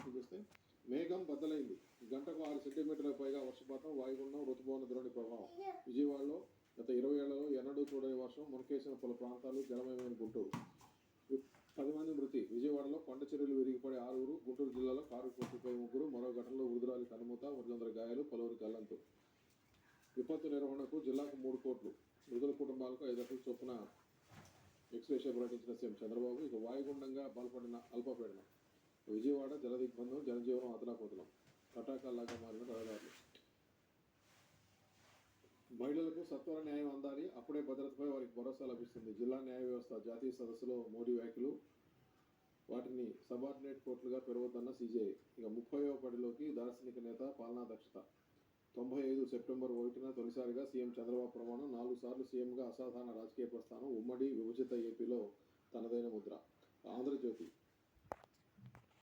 వార్తలు చూస్తే మేఘం బద్దలైంది. గంటకు 6 సెంటీమీటర్లకు పైగా వర్షపాతం, వాయుగుండం, రుతుపవన ద్రోణి ప్రభావం. విజయవాడలో గత 20 ఏళ్లలో ఎన్నడూ చూడని వర్షం, మునకేసిన పలు ప్రాంతాలు, జలమయమైన గుంటూరు. 10 మంది మృతి. విజయవాడలో కొండ చర్యలు విరిగిపడే 6, గుంటూరు జిల్లాలో కారు కొట్టుకుపోయి 3, మరో ఘటనలో వృద్ధురాలి కనుమూత, 300 గాయాలు, పలువురు గల్లంతు. విపత్తు నిర్వహణకు జిల్లాకు 3 కోట్లు, మృతుల కుటుంబాలకు 5 లక్షల చొప్పున ఎక్స్‌గ్రేషియా ప్రకటించిన సీఎం చంద్రబాబు. ఇక వాయుగుండంగా బలపడిన అల్పపీడనం. విజయవాడ జలదిగ్బంధం, జనజీవనం అతలాకుతలం, తటాకాల్లాగా మారిన రహదారులు. మహిళలకు సత్వర న్యాయం అందాలి, అప్పుడే భద్రతపై వారికి భరోసా లభిస్తుంది. జిల్లా న్యాయ వ్యవస్థ జాతీయ సదస్సులో మోడీ వ్యాఖ్యలు, వాటిని సబార్డినేట్ కోర్టులుగా పెరగొద్దన్న సీజేఐ. ఇక 30వ పడిలోకి దార్శనిక నేత, పాలనా దక్షత. 95 సెప్టెంబర్ 1న తొలిసారిగా సీఎం చంద్రబాబు ప్రమాణం. 4 సార్లు సీఎంగా అసాధారణ రాజకీయ ప్రస్థానం. ఉమ్మడి విభజిత ఏపీలో తనదైన ముద్ర. ఆంధ్రజ్యోతి.